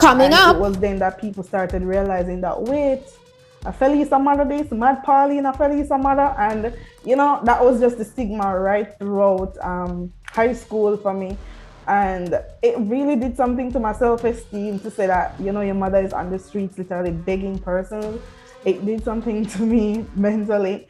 Coming up, it was then that people started realizing that, wait, a Phelisa mother this, Mad Pauline, a Phelisa mother. And, you know, that was just the stigma right throughout high school for me. And it really did something to my self-esteem to say that, you know, your mother is on the streets literally begging persons. It did something to me mentally.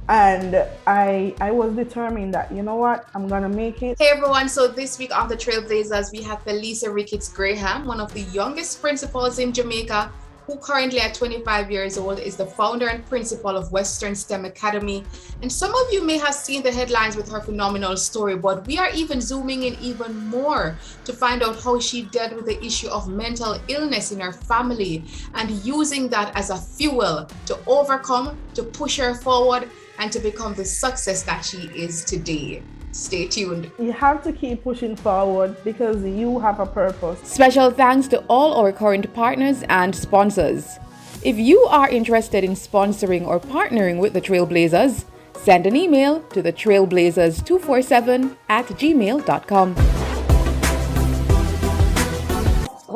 And I was determined that, you know what, I'm gonna make it. Hey everyone, so this week on the TrailBlazers, we have Phelisa Ricketts-Graham, one of the youngest principals in Jamaica, who currently at 25 years old is the founder and principal of Western STEM Academy. And some of you may have seen the headlines with her phenomenal story, but we are even zooming in even more to find out how she dealt with the issue of mental illness in her family and using that as a fuel to overcome, to push her forward, and to become the success that she is today. Stay tuned. You have to keep pushing forward because you have a purpose. special thanks to all our current partners and sponsors. If you are interested in sponsoring or partnering with the TrailBlazers, send an email to the trailblazers247@gmail.com.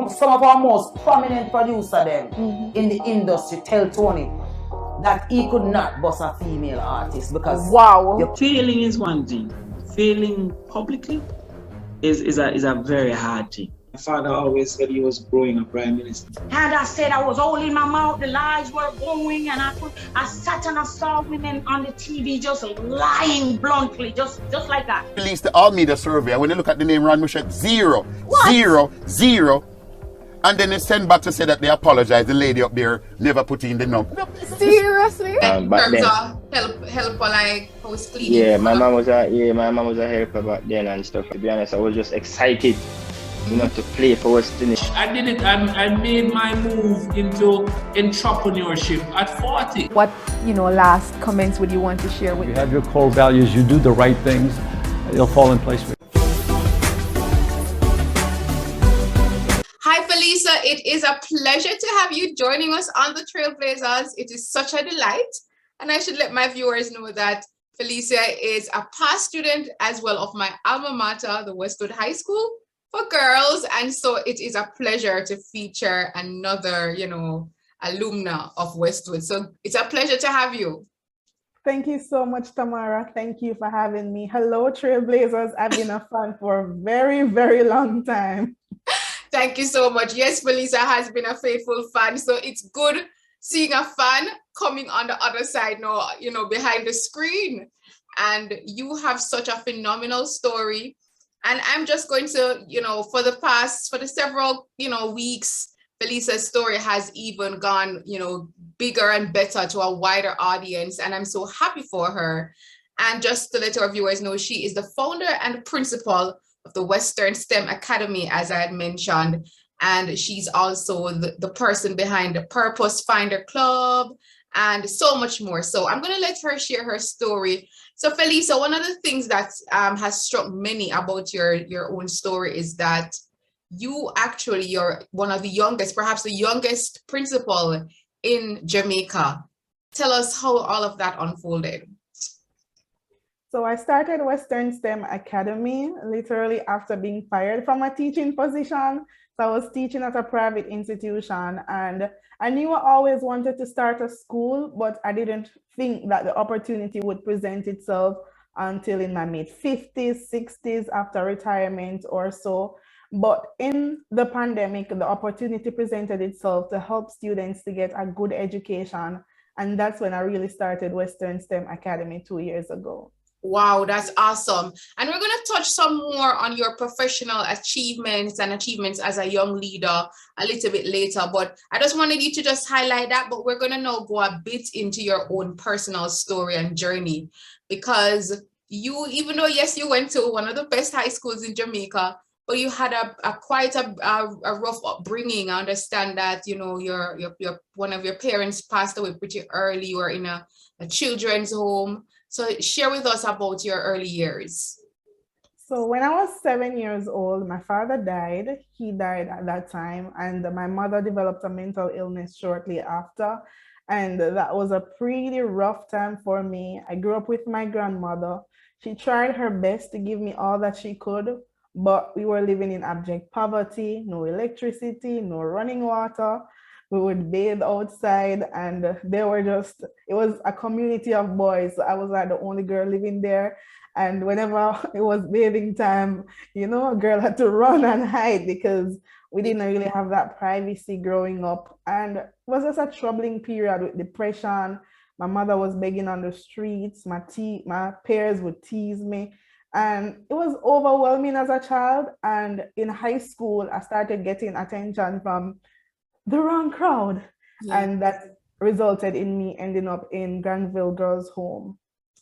Some of our most prominent producer them in the industry tell Tony that he could not bust a female artist because Failing is one thing. Failing publicly is a very hard thing. My father always said he was growing a prime minister. And I said I was holding my mouth, the lies were going, and I sat and I saw women on the TV just lying bluntly, just like that. Released the all media survey, and when you look at the name Ron Mushet, 0, 0, 0. And then they send back to say that they apologize. The lady up there never put in the number. Seriously? In terms of help like house cleaning. Yeah, my mom was a helper back then and stuff. To be honest, I was just excited, you know, to play for Western. I did it. I made my move into entrepreneurship at 40. What, last comments would you want to share with You have your core values, you do the right things, it'll fall in place for you. Hi Phelisa, it is a pleasure to have you joining us on the TrailBlazers. It is such a delight. And I should let my viewers know that Phelisa is a past student as well of my alma mater, the Westwood High School for Girls. And so it is a pleasure to feature another, alumna of Westwood. So it's a pleasure to have you. Thank you so much, Tamara. Thank you for having me. Hello, Trailblazers. I've been a fan for a very, very long time. Thank you so much. Yes, Phelisa has been a faithful fan. So it's good seeing a fan coming on the other side now, behind the screen. And you have such a phenomenal story. And I'm just going to, for the several, weeks, Phelisa's story has even gone, bigger and better to a wider audience. And I'm so happy for her. And just to let our viewers know, she is the founder and principal of the Western STEM Academy, as I had mentioned. And she's also the person behind the Purpose Finder Club and so much more. So I'm going to let her share her story. So Phelisa, one of the things that has struck many about your own story is that you're one of the youngest, perhaps the youngest principal in Jamaica. Tell us how all of that unfolded. So I started Western STEM Academy literally after being fired from a teaching position. So I was teaching at a private institution, and I knew I always wanted to start a school, but I didn't think that the opportunity would present itself until in my mid-50s, 60s after retirement or so. But in the pandemic, the opportunity presented itself to help students to get a good education. And that's when I really started Western STEM Academy 2 years ago. Wow, that's awesome. And we're going to touch some more on your professional achievements as a young leader a little bit later. But I just wanted you to just highlight that. But we're going to now go a bit into your own personal story and journey, because you, even though, yes, you went to one of the best high schools in Jamaica, but you had quite a rough upbringing. I understand that, your one of your parents passed away pretty early. You were in a children's home. So share with us about your early years. So when I was 7 years old, my father died. He died at that time. And my mother developed a mental illness shortly after. And that was a pretty rough time for me. I grew up with my grandmother. She tried her best to give me all that she could, but we were living in abject poverty, no electricity, no running water. We would bathe outside, and it was a community of boys. I was like the only girl living there. And whenever it was bathing time, a girl had to run and hide because we didn't really have that privacy growing up. And it was just a troubling period with depression. My mother was begging on the streets. My peers would tease me. And it was overwhelming as a child. And in high school, I started getting attention from the wrong crowd. Yeah. And that resulted in me ending up in Granville Girls' Home.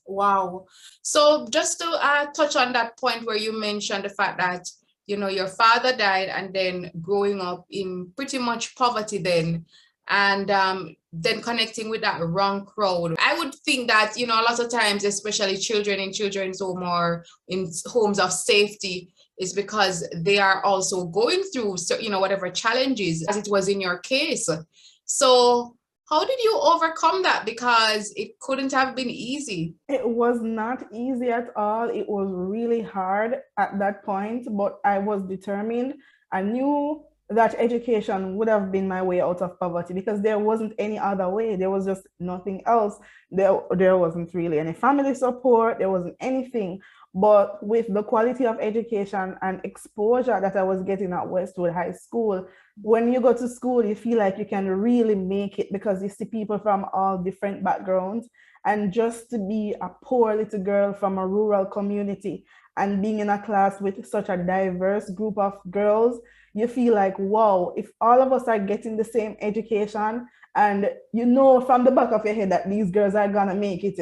Wow. So just to touch on that point where you mentioned the fact that, your father died and then growing up in pretty much poverty then, and then connecting with that wrong crowd. I would think that, a lot of times, especially children in children's home or in homes of safety, is because they are also going through, whatever challenges, as it was in your case. So how did you overcome that? Because it couldn't have been easy. It was not easy at all. It was really hard at that point, but I was determined. I knew that education would have been my way out of poverty because there wasn't any other way. There was just nothing else. There wasn't really any family support. There wasn't anything. But with the quality of education and exposure that I was getting at Westwood High School, when you go to school, you feel like you can really make it because you see people from all different backgrounds. And just to be a poor little girl from a rural community and being in a class with such a diverse group of girls, you feel like, wow, if all of us are getting the same education, and from the back of your head that these girls are gonna make it,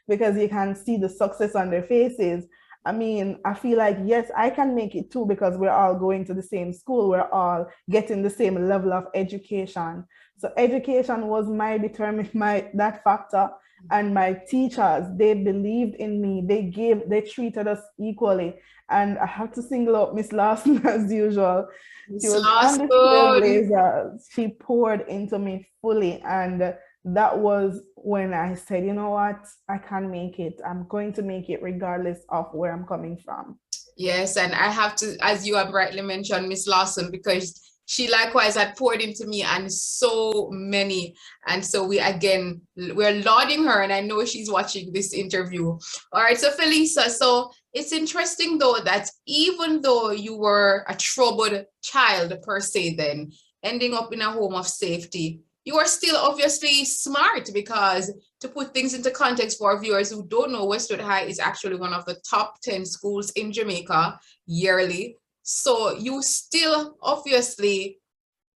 because you can see the success on their faces. I mean, I feel like, yes, I can make it too because we're all going to the same school. We're all getting the same level of education. So education was that factor. And my teachers, they believed in me. They treated us equally. And I have to single out Miss Lawson as usual. She was on the TrailBlazers. She poured into me fully. And that was when I said, you know what, I can make it. I'm going to make it regardless of where I'm coming from. Yes, and I have to, as you have rightly mentioned, Miss Lawson, because she likewise had poured into me and so many. And so we're lauding her, and I know she's watching this interview. All right, so Phelisa, so it's interesting though that even though you were a troubled child per se then, ending up in a home of safety, you are still obviously smart, because to put things into context for our viewers who don't know, Westwood High is actually one of the top 10 schools in Jamaica yearly. So you still obviously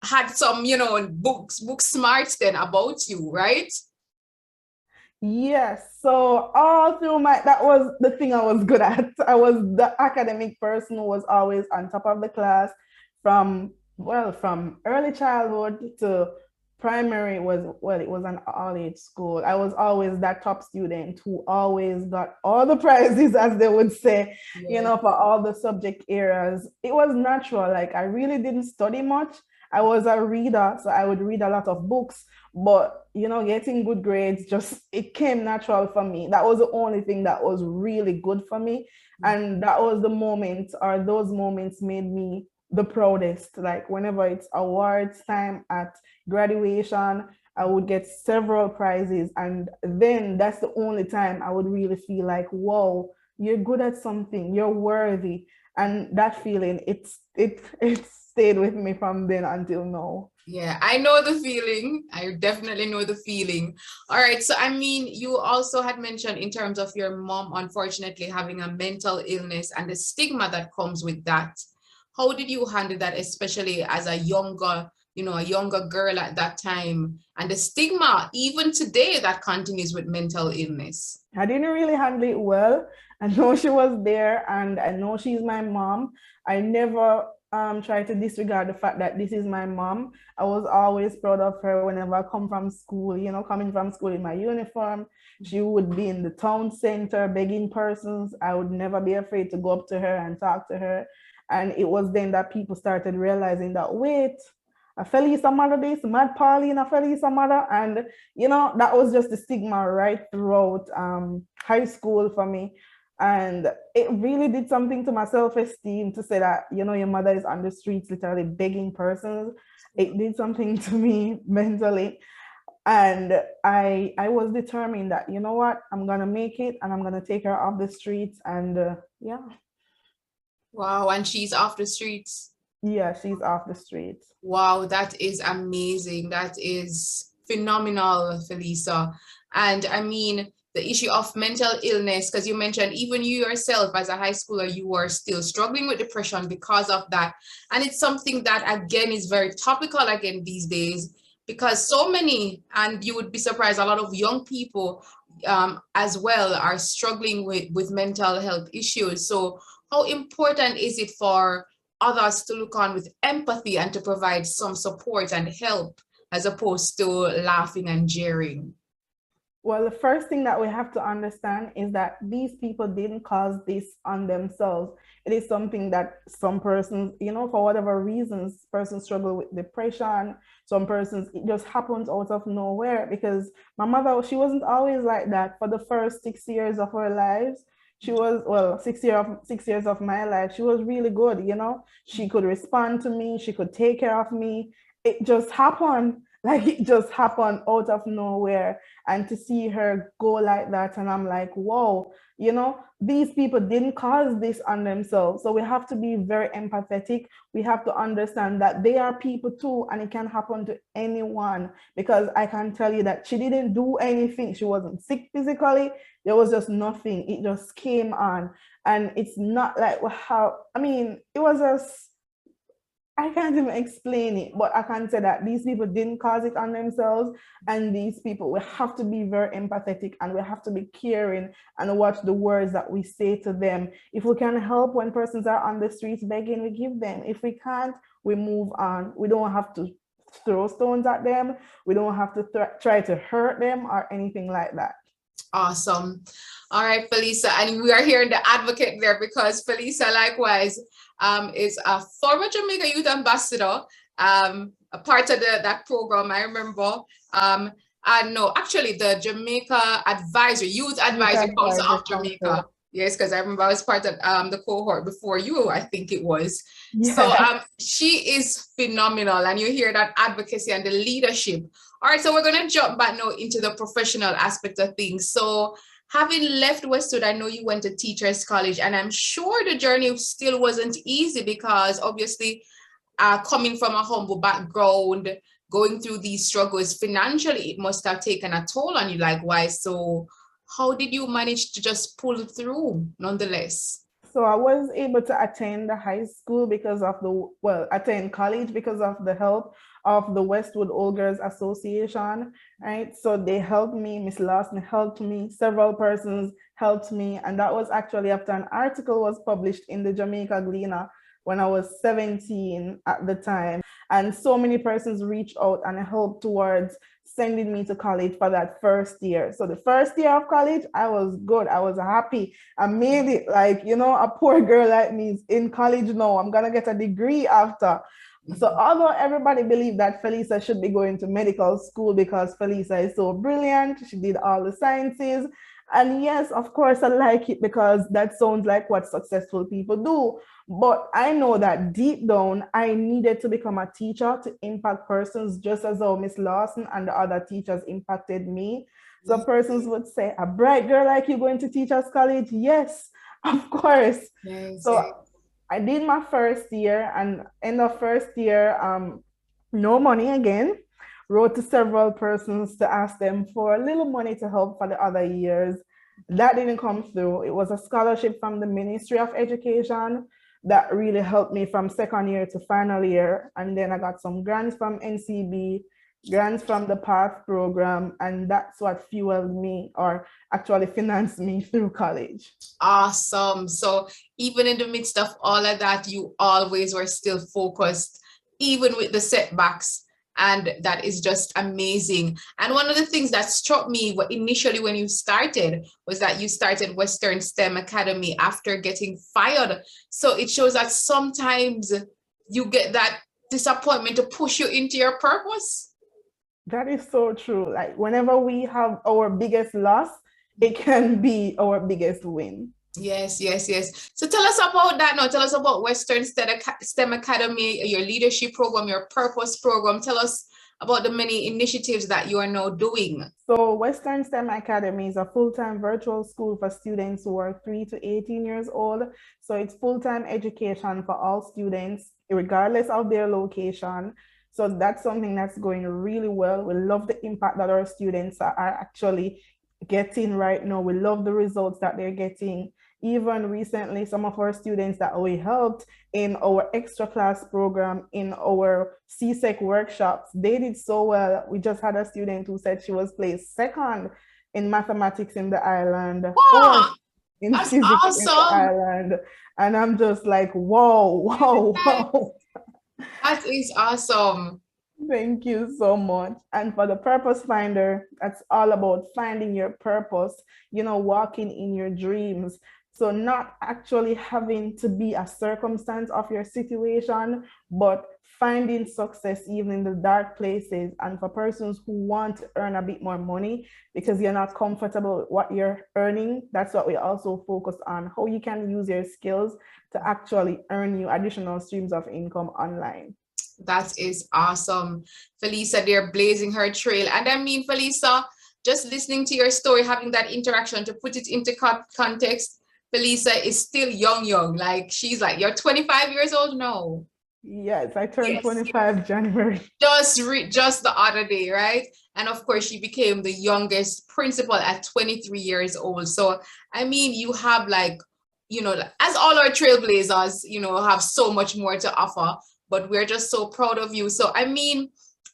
had some, book smarts then about you, right? Yes. So all through that was the thing I was good at. I was the academic person who was always on top of the class from early childhood to primary. It was an all-age school. I was always that top student who always got all the prizes, as they would say, for all the subject areas. It was natural. Like, I really didn't study much. I was a reader, so I would read a lot of books, but getting good grades, it came natural for me. That was the only thing that was really good for me. And that was those moments made me the proudest. Like, whenever it's awards time at graduation, I would get several prizes, and then that's the only time I would really feel like, whoa, you're good at something, you're worthy. And that feeling, it stayed with me from then until now. Yeah, I know the feeling. I definitely know the feeling. All right. So, I mean, you also had mentioned in terms of your mom, unfortunately, having a mental illness and the stigma that comes with that. How did you handle that, especially as a younger girl at that time, and the stigma even today that continues with mental illness? I didn't really handle it well. I know she was there, and I know she's my mom. I never try to disregard the fact that this is my mom. I was always proud of her whenever I come from school, coming from school in my uniform. She would be in the town center begging persons. I would never be afraid to go up to her and talk to her. And it was then that people started realizing that, wait, a Phelisa mother this, Mad Pauline, a Phelisa mother. And, that was just the stigma right throughout high school for me. And it really did something to my self-esteem to say that, you know, your mother is on the streets literally begging persons. It did something to me mentally. And I was determined that, you know what, I'm gonna make it and I'm gonna take her off the streets. And yeah. Wow, and she's off the streets. Yeah, she's off the streets. Wow, that is amazing. That is phenomenal, Phelisa. And I mean, the issue of mental illness, because you mentioned even you yourself as a high schooler, you were still struggling with depression because of that. And it's something that, again, is very topical again these days, because so many, and you would be surprised, a lot of young people as well are struggling with mental health issues. So how important is it for others to look on with empathy and to provide some support and help as opposed to laughing and jeering? Well, the first thing that we have to understand is that these people didn't cause this on themselves. It is something that some persons, you know, for whatever reasons, persons struggle with depression. Some persons, it just happens out of nowhere, because my mother, she wasn't always like that. For the first 6 years of her lives, she was, well, 6 years of my life, she was really good, you know. She could respond to me, she could take care of me. It just happened, like it just happened out of nowhere. And to see her go like that, and I'm like, whoa, you know, these people didn't cause this on themselves. So we have to be very empathetic. We have to understand that they are people too, and it can happen to anyone. Because I can tell you that she didn't do anything. She wasn't sick physically. There was just nothing. It just came on. And it's not like how, I mean, it was just, I can't even explain it, but I can say that these people didn't cause it on themselves. And these people, we have to be very empathetic, and we have to be caring and watch the words that we say to them. If we can help when persons are on the streets begging, we give them. If we can't, we move on. We don't have to throw stones at them. We don't have to try to hurt them or anything like that. Awesome. All right, Phelisa, and we are hearing the advocate there, because Phelisa likewise is a former Jamaica Youth Ambassador, a part of that program, I remember. And no, actually the Jamaica Advisory, Youth Advisory Council of Jamaica. Yes, because I remember I was part of the cohort before you, I think it was. Yeah. So she is phenomenal, and you hear that advocacy and the leadership. All right, so we're going to jump back now into the professional aspect of things. So having left Westwood, I know you went to Teachers College, and I'm sure the journey still wasn't easy, because obviously coming from a humble background, going through these struggles financially, it must have taken a toll on you likewise. So how did you manage to just pull through nonetheless? So I was able to attend the high school because of attend college because of the help of the Westwood Old Girls Association, right? So they helped me, Miss Lawson helped me, several persons helped me. And that was actually after an article was published in the Jamaica Gleaner when I was 17 at the time. And so many persons reached out and helped towards sending me to college for that first year. So the first year of college, I was good. I was happy. I made it. Like, you know, a poor girl like me is in college now. I'm going to get a degree after. So although everybody believed that Phelisa should be going to medical school because Phelisa is so brilliant, she did all the sciences. And yes, of course, I like it because that sounds like what successful people do. But I know that deep down, I needed to become a teacher to impact persons, just as how Miss Lawson and the other teachers impacted me. So persons would say, a bright girl like you going to Teachers College? Yes, of course. Yes. So I did my first year, and end of first year, no money again. Wrote to several persons to ask them for a little money to help for the other years. That didn't come through. It was a scholarship from the Ministry of Education that really helped me from second year to final year. And then I got some grants from NCB, grants from the PATH program, and that's what fueled me, or actually financed me through college. Awesome. So even in the midst of all of that, you always were still focused, even with the setbacks. And that is just amazing. And one of the things that struck me initially when you started was that you started Western STEM Academy after getting fired. So it shows that sometimes you get that disappointment to push you into your purpose. That is so true. Like whenever we have our biggest loss, it can be our biggest win. Yes, yes, yes. So tell us about that now. Tell us about Western STEM Academy, your leadership program, your purpose program. Tell us about the many initiatives that you are now doing. So Western STEM Academy is a full-time virtual school for students who are 3 to 18 years old. So it's full-time education for all students, regardless of their location. So that's something that's going really well. We love the impact that our students are actually getting right now. We love the results that they're getting. Even recently, some of our students that we helped in our extra class program, in our CSEC workshops, they did so well. We just had a student who said she was placed second in mathematics in the island, fourth in physics awesome. in the island. And I'm just like, whoa, whoa, whoa. That is awesome. Thank you so much. And for the Purpose Finder, that's all about finding your purpose, walking in your dreams. So not actually having to be a circumstance of your situation, but finding success even in the dark places. And for persons who want to earn a bit more money because you're not comfortable with what you're earning, that's what we also focus on, how you can use your skills to actually earn you additional streams of income online. That is awesome. Phelisa, they're blazing her trail. And I mean, Phelisa, just listening to your story, having that interaction, to put it into context, Phelisa is still young. Like, she's like, you're 25 years old now. Yes, I turned 25 January. Just the other day, right? And of course, she became the youngest principal at 23 years old. So, I mean, you have like, as all our trailblazers, have so much more to offer, but we're just so proud of you. So, I mean,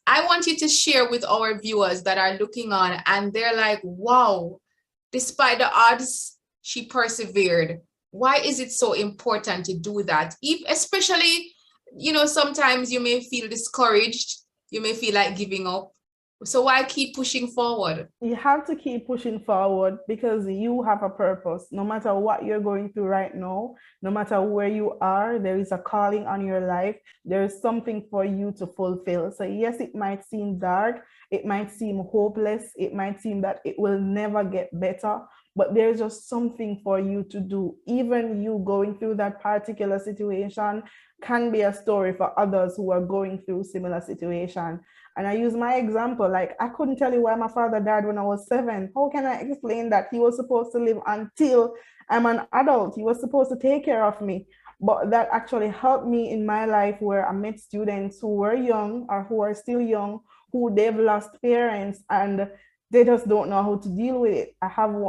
I want you to share with our viewers that are looking on and they're like, wow, despite the odds, she persevered. Why is it so important to do that? Especially, sometimes you may feel discouraged. You may feel like giving up. So why keep pushing forward? You have to keep pushing forward because you have a purpose. No matter what you're going through right now, no matter where you are, there is a calling on your life. There is something for you to fulfill. So yes, it might seem dark. It might seem hopeless. It might seem that it will never get better. But there's just something for you to do. Even you going through that particular situation can be a story for others who are going through similar situation. And I use my example, like I couldn't tell you why my father died when I was 7. How can I explain that? He was supposed to live until I'm an adult. He was supposed to take care of me. But that actually helped me in my life where I met students who were young or who are still young, who they've lost parents and they just don't know how to deal with it. I'm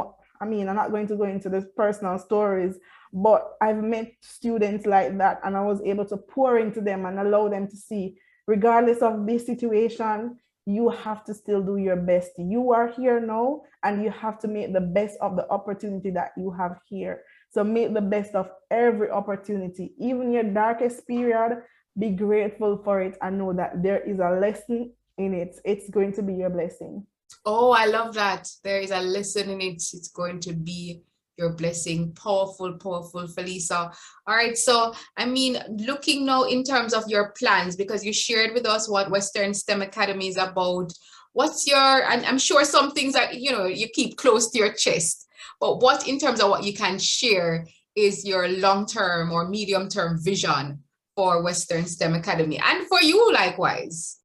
not going to go into the personal stories, but I've met students like that and I was able to pour into them and allow them to see, regardless of this situation, you have to still do your best. You are here now and you have to make the best of the opportunity that you have here. So make the best of every opportunity, even your darkest period, be grateful for it and know that there is a lesson in it. It's going to be your blessing. Oh, I love that. There is a lesson in it. It's going to be your blessing. Powerful, powerful, Phelisa. All right. So, I mean, looking now in terms of your plans, because you shared with us what Western STEM Academy is about. And I'm sure some things that, you keep close to your chest, but what in terms of what you can share is your long-term or medium-term vision for Western STEM Academy and for you likewise?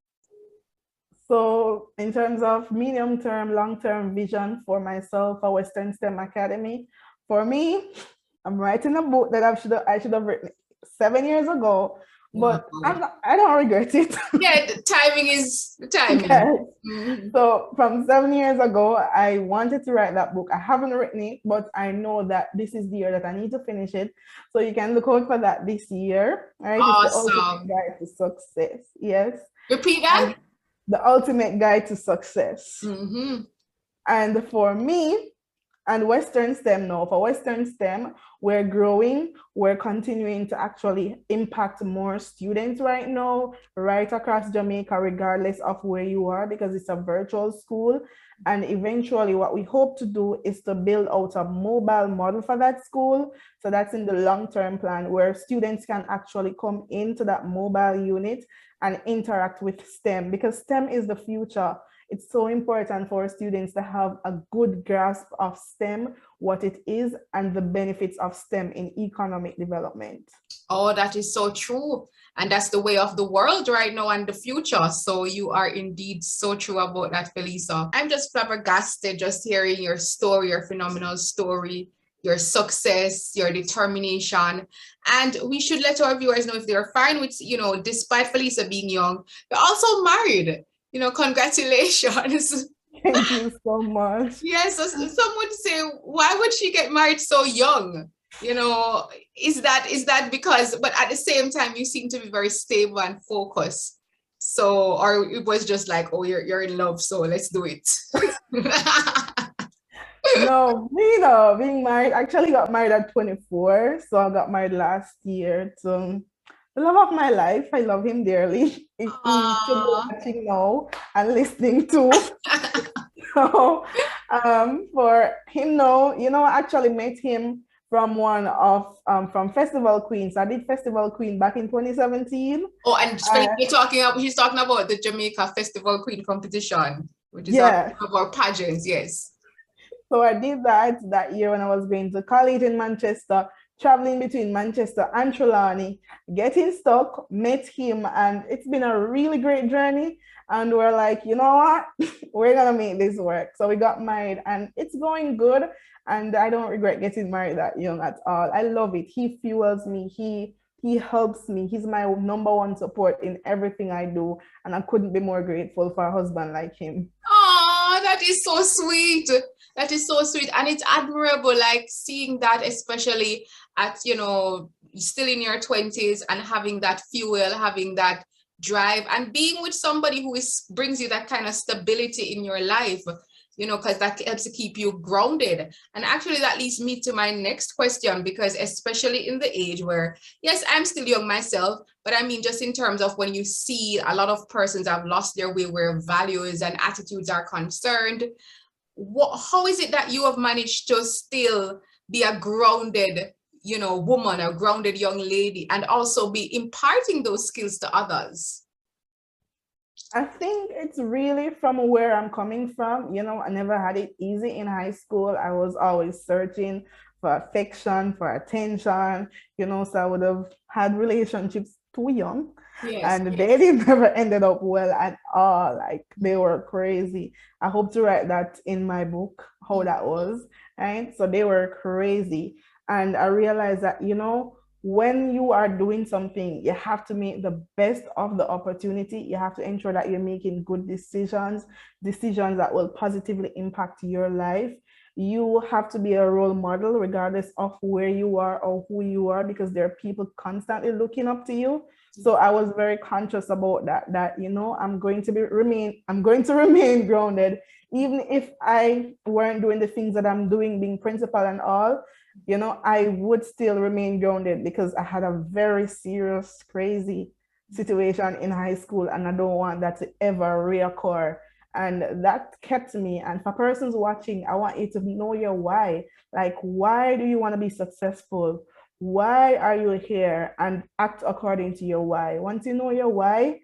So in terms of medium-term, long-term vision for myself for Western STEM Academy, for me, I'm writing a book that I should have written 7 years ago, but I don't regret it. Yeah, the timing is the timing. Yes. Mm-hmm. So from 7 years ago, I wanted to write that book. I haven't written it, but I know that this is the year that I need to finish it. So you can look out for that this year. Right? Awesome. It's the ultimate guide to success. Yes. Repeat that. The ultimate guide to success. Mm-hmm. And for me, and Western STEM now, for Western STEM, we're growing. We're continuing to actually impact more students right now, right across Jamaica, regardless of where you are, because it's a virtual school. And eventually what we hope to do is to build out a mobile model for that school. So that's in the long-term plan, where students can actually come into that mobile unit and interact with STEM, because STEM is the future. It's so important for students to have a good grasp of STEM, what it is, and the benefits of STEM in economic development. Oh, that is so true. And that's the way of the world right now and the future. So you are indeed so true about that, Phelisa. I'm just flabbergasted just hearing your story, your phenomenal story, your success, your determination. And we should let our viewers know, if they're fine with, you know, despite Phelisa being young, you're also married. You know, congratulations. Thank you so much. Yes, so some would say, why would she get married so young? You know, is that because, but at the same time, you seem to be very stable and focused. So, or it was just like, oh, you're in love, so let's do it. No, you know, being married, actually got married at 24. So I got married last year to the love of my life. I love him dearly. He should be watching now and listening too. So for him now, you know, I actually met him from one of from Festival Queen. So I did Festival Queen back in 2017. Oh, and he's talking about the Jamaica Festival Queen competition, which is our pageants, yes. So I did that year when I was going to college in Manchester, traveling between Manchester and Trelawney, getting stuck, met him, and it's been a really great journey. And we're like, you know what, we're gonna make this work. So we got married and it's going good. And I don't regret getting married that young at all. I love it. He fuels me. He helps me. He's my number one support in everything I do. And I couldn't be more grateful for a husband like him. Oh, that is so sweet. That is so sweet. And it's admirable, like seeing that, especially at, you know, still in your 20s and having that fuel, having that drive and being with somebody who brings you that kind of stability in your life, you know, because that helps to keep you grounded. And actually that leads me to my next question, because especially in the age where, yes, I'm still young myself, but I mean, just in terms of when you see a lot of persons have lost their way where values and attitudes are concerned, how is it that you have managed to still be a grounded, you know, woman, a grounded young lady, and also be imparting those skills to others? I think it's really from where I'm coming from. You know, I never had it easy in high school. I was always searching for affection, for attention, you know, so I would have had relationships too young. Yes, and they never ended up well at all. Like, they were crazy. I hope to write that in my book, how that was, right? So they were crazy. And I realized that, you know, when you are doing something, you have to make the best of the opportunity. You have to ensure that you're making good decisions that will positively impact your life. You have to be a role model regardless of where you are or who you are, because there are people constantly looking up to you. So I was very conscious about that, you know, I'm going to remain grounded, even if I weren't doing the things that I'm doing, being principal and all. You know, I would still remain grounded because I had a very serious, crazy situation in high school, and I don't want that to ever reoccur. And that kept me. And for persons watching, I want you to know your why. Like, why do you want to be successful? Why are you here? And act according to your why. Once you know your why,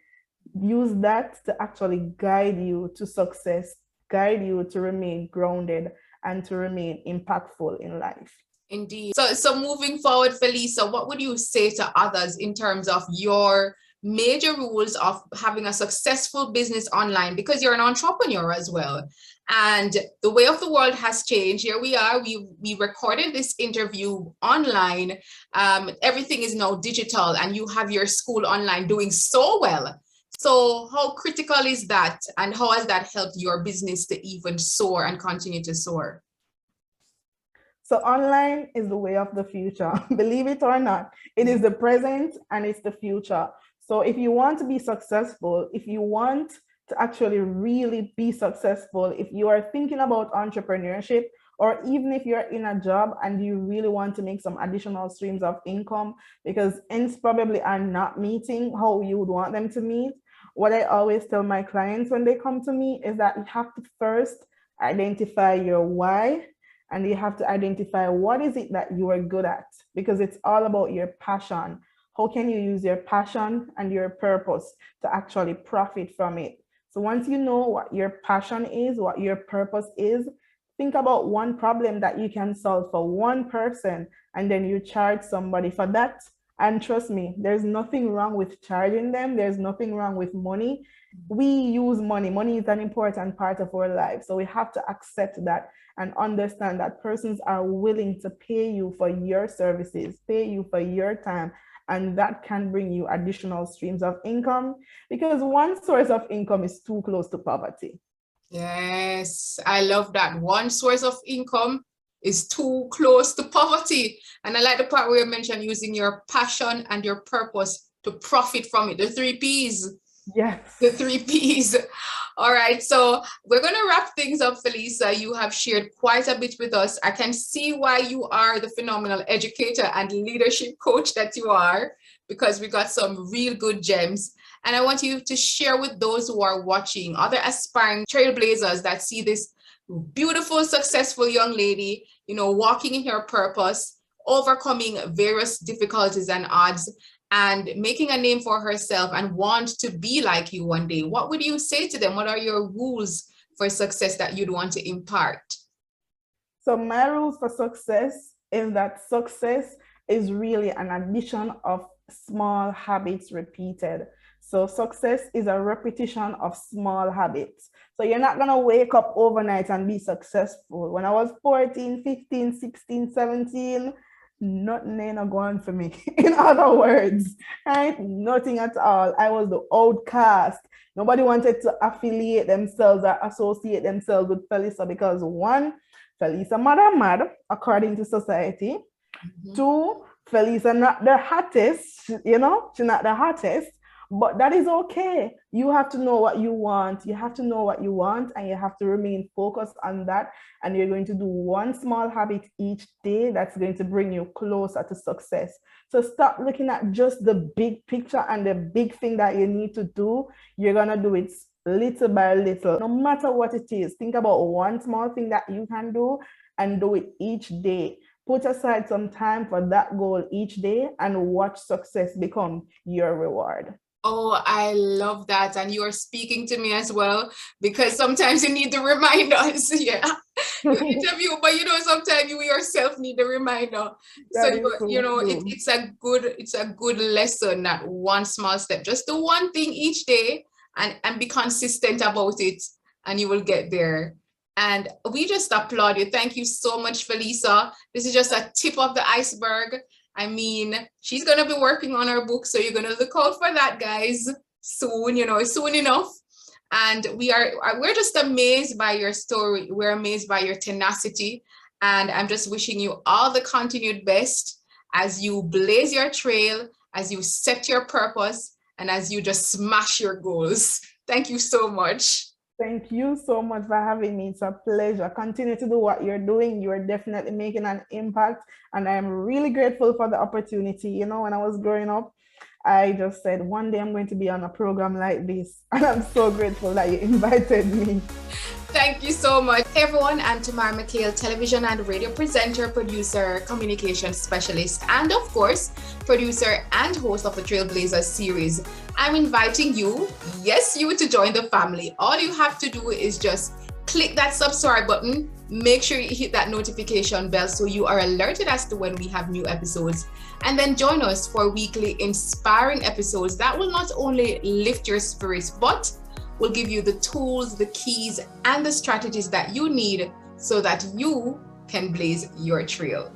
use that to actually guide you to success, guide you to remain grounded and to remain impactful in life. Indeed. So moving forward, Phelisa, what would you say to others in terms of your major rules of having a successful business online? Because you're an entrepreneur as well. And the way of the world has changed. Here we are. We recorded this interview online. Everything is now digital, and you have your school online doing so well. So how critical is that? And how has that helped your business to even soar and continue to soar? So online is the way of the future. Believe it or not, it is the present and it's the future. So if you want to be successful, if you want to actually really be successful, if you are thinking about entrepreneurship or even if you're in a job and you really want to make some additional streams of income because ends probably are not meeting how you would want them to meet, what I always tell my clients when they come to me is that you have to first identify your why, and you have to identify what is it that you are good at, because it's all about your passion. How can you use your passion and your purpose to actually profit from it? So once you know what your passion is, what your purpose is, think about one problem that you can solve for one person, and then you charge somebody for that. And trust me, there's nothing wrong with charging them. There's nothing wrong with money. We use money. Money is an important part of our life. So we have to accept that and understand that persons are willing to pay you for your services, pay you for your time. And that can bring you additional streams of income, because one source of income is too close to poverty. Yes, I love that. One source of income is too close to poverty. And I like the part where you mentioned using your passion and your purpose to profit from it. The 3 Ps. Yes. The 3 Ps. All right. So we're going to wrap things up, Phelisa. You have shared quite a bit with us. I can see why you are the phenomenal educator and leadership coach that you are, because we got some real good gems. And I want you to share with those who are watching, other aspiring trailblazers that see this beautiful, successful young lady, walking in her purpose, overcoming various difficulties and odds, and making a name for herself and want to be like you one day. What would you say to them? What are your rules for success that you'd want to impart? So my rules for success is that success is really an addition of small habits repeated. So success is a repetition of small habits. So you're not going to wake up overnight and be successful. When I was 14, 15, 16, 17, nothing ain't going for me. In other words, right? Nothing at all. I was the outcast. Nobody wanted to affiliate themselves or associate themselves with Phelisa because one, Phelisa mad, according to society. Mm-hmm. Two, Phelisa not the hottest, she's not the hottest. But that is okay. You have to know what you want. You have to know what you want, and you have to remain focused on that. And you're going to do one small habit each day that's going to bring you closer to success. So stop looking at just the big picture and the big thing that you need to do. You're going to do it little by little. No matter what it is, think about one small thing that you can do and do it each day. Put aside some time for that goal each day and watch success become your reward. Oh, I love that. And you are speaking to me as well, because sometimes you need the reminders. Yeah. You interview, but sometimes you yourself need the reminder. That so it's a good lesson, that one small step. Just do one thing each day and be consistent about it, and you will get there. And we just applaud you. Thank you so much, Phelisa. This is just a tip of the iceberg. I mean, she's going to be working on her book, so you're going to look out for that, guys, soon, soon enough. And we're just amazed by your story. We're amazed by your tenacity. And I'm just wishing you all the continued best as you blaze your trail, as you set your purpose, and as you just smash your goals. Thank you so much. Thank you so much for having me. It's a pleasure. Continue to do what you're doing. You're definitely making an impact. And I'm really grateful for the opportunity. When I was growing up, I just said, one day I'm going to be on a program like this. And I'm so grateful that you invited me. Thank you so much, everyone. I'm Tamara McKayle, television and radio presenter, producer, communication specialist, and of course, producer and host of the TrailBlazers series. I'm inviting you, yes, you, to join the family. All you have to do is just click that subscribe button. Make sure you hit that notification bell so you are alerted as to when we have new episodes. And then join us for weekly inspiring episodes that will not only lift your spirits, but will give you the tools, the keys, and the strategies that you need so that you can blaze your trail.